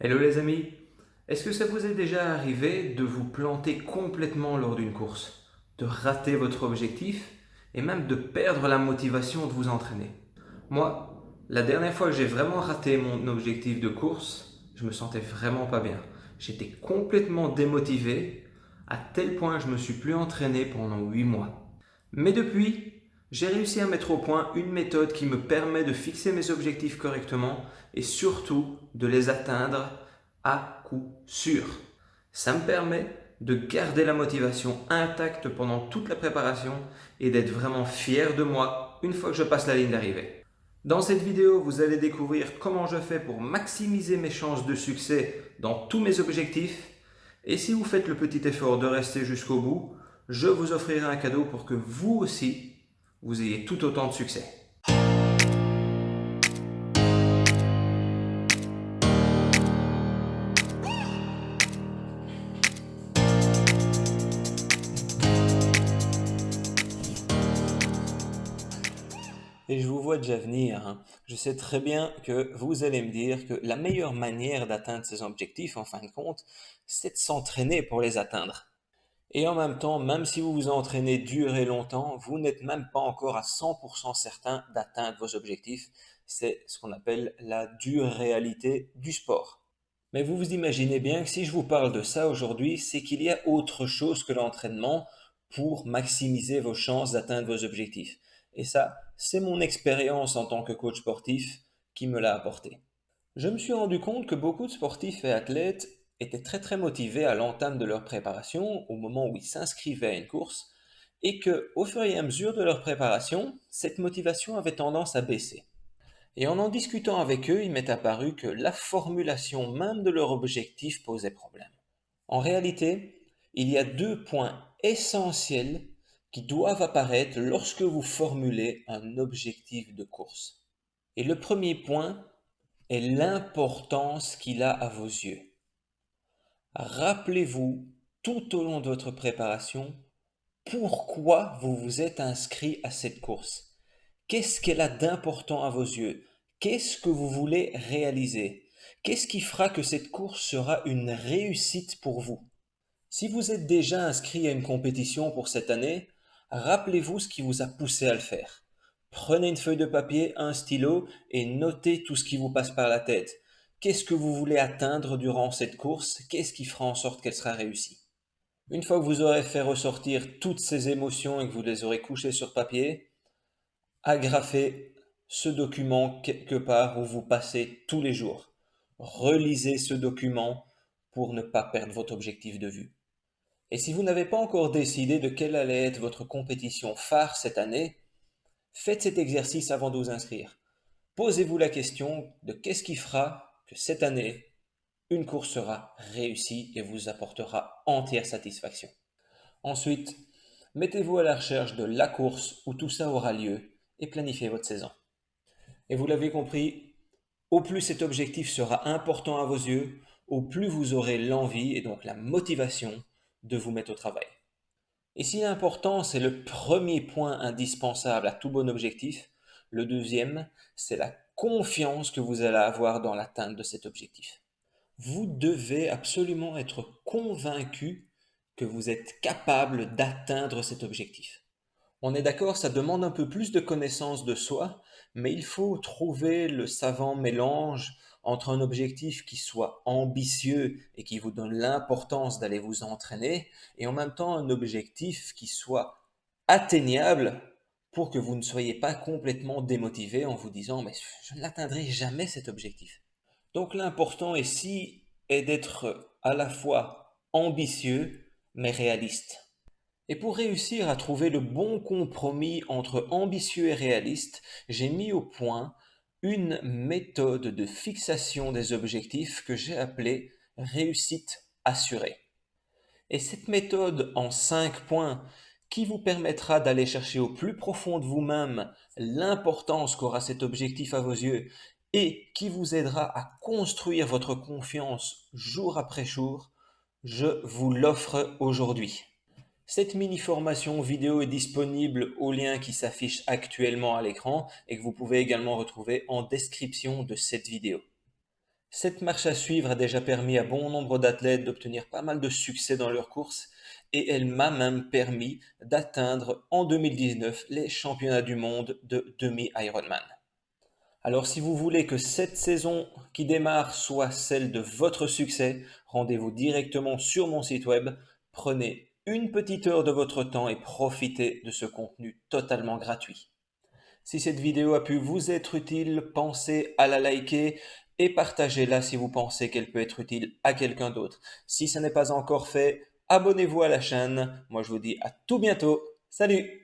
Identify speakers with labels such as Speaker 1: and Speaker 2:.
Speaker 1: Hello les amis, est-ce que ça vous est déjà arrivé de vous planter complètement lors d'une course, de rater votre objectif et même de perdre la motivation de vous entraîner? Moi, la dernière fois que j'ai vraiment raté mon objectif de course, je me sentais vraiment pas bien. J'étais complètement démotivé à tel point que je me suis plus entraîné pendant 8 mois. Mais depuis, j'ai réussi à mettre au point une méthode qui me permet de fixer mes objectifs correctement et surtout de les atteindre à coup sûr. Ça me permet de garder la motivation intacte pendant toute la préparation et d'être vraiment fier de moi une fois que je passe la ligne d'arrivée. Dans cette vidéo, vous allez découvrir comment je fais pour maximiser mes chances de succès dans tous mes objectifs. Et si vous faites le petit effort de rester jusqu'au bout, je vous offrirai un cadeau pour que vous aussi, vous ayez tout autant de succès. Et je vous vois déjà venir, hein. Je sais très bien que vous allez me dire que la meilleure manière d'atteindre ces objectifs, en fin de compte, c'est de s'entraîner pour les atteindre. Et en même temps, même si vous vous entraînez dur et longtemps, vous n'êtes même pas encore à 100% certain d'atteindre vos objectifs. C'est ce qu'on appelle la dure réalité du sport. Mais vous vous imaginez bien que si je vous parle de ça aujourd'hui, c'est qu'il y a autre chose que l'entraînement pour maximiser vos chances d'atteindre vos objectifs. Et ça, c'est mon expérience en tant que coach sportif qui me l'a apporté. Je me suis rendu compte que beaucoup de sportifs et athlètes étaient très très motivés à l'entame de leur préparation, au moment où ils s'inscrivaient à une course, et que, au fur et à mesure de leur préparation, cette motivation avait tendance à baisser. Et en discutant avec eux, il m'est apparu que la formulation même de leur objectif posait problème. En réalité, il y a deux points essentiels qui doivent apparaître lorsque vous formulez un objectif de course. Et le premier point est l'importance qu'il a à vos yeux. Rappelez-vous tout au long de votre préparation pourquoi vous vous êtes inscrit à cette course. Qu'est-ce qu'elle a d'important à vos yeux? Qu'est-ce que vous voulez réaliser? Qu'est-ce qui fera que cette course sera une réussite pour vous? Si vous êtes déjà inscrit à une compétition pour cette année, rappelez-vous ce qui vous a poussé à le faire. Prenez une feuille de papier, un stylo et notez tout ce qui vous passe par la tête. Qu'est-ce que vous voulez atteindre durant cette course? Qu'est-ce qui fera en sorte qu'elle sera réussie? Une fois que vous aurez fait ressortir toutes ces émotions et que vous les aurez couchées sur papier, agrafez ce document quelque part où vous passez tous les jours. Relisez ce document pour ne pas perdre votre objectif de vue. Et si vous n'avez pas encore décidé de quelle allait être votre compétition phare cette année, faites cet exercice avant de vous inscrire. Posez-vous la question de qu'est-ce qui fera que cette année, une course sera réussie et vous apportera entière satisfaction. Ensuite, mettez-vous à la recherche de la course où tout ça aura lieu et planifiez votre saison. Et vous l'avez compris, au plus cet objectif sera important à vos yeux, au plus vous aurez l'envie et donc la motivation de vous mettre au travail. Et si l'importance est le premier point indispensable à tout bon objectif, le deuxième, c'est la confiance que vous allez avoir dans l'atteinte de cet objectif. Vous devez absolument être convaincu que vous êtes capable d'atteindre cet objectif. On est d'accord, ça demande un peu plus de connaissance de soi, mais il faut trouver le savant mélange entre un objectif qui soit ambitieux et qui vous donne l'importance d'aller vous entraîner, et en même temps un objectif qui soit atteignable pour que vous ne soyez pas complètement démotivé en vous disant mais je n'atteindrai jamais cet objectif. Donc l'important ici est d'être à la fois ambitieux mais réaliste. Et pour réussir à trouver le bon compromis entre ambitieux et réaliste, j'ai mis au point une méthode de fixation des objectifs que j'ai appelée réussite assurée. Et cette méthode en 5 points qui vous permettra d'aller chercher au plus profond de vous-même l'importance qu'aura cet objectif à vos yeux et qui vous aidera à construire votre confiance jour après jour, je vous l'offre aujourd'hui. Cette mini-formation vidéo est disponible au lien qui s'affiche actuellement à l'écran et que vous pouvez également retrouver en description de cette vidéo. Cette marche à suivre a déjà permis à bon nombre d'athlètes d'obtenir pas mal de succès dans leurs courses et elle m'a même permis d'atteindre en 2019 les championnats du monde de demi-Ironman. Alors si vous voulez que cette saison qui démarre soit celle de votre succès, rendez-vous directement sur mon site web, prenez une petite heure de votre temps et profitez de ce contenu totalement gratuit. Si cette vidéo a pu vous être utile, pensez à la liker et partagez-la si vous pensez qu'elle peut être utile à quelqu'un d'autre. Si ce n'est pas encore fait, abonnez-vous à la chaîne. Moi je vous dis à tout bientôt. Salut!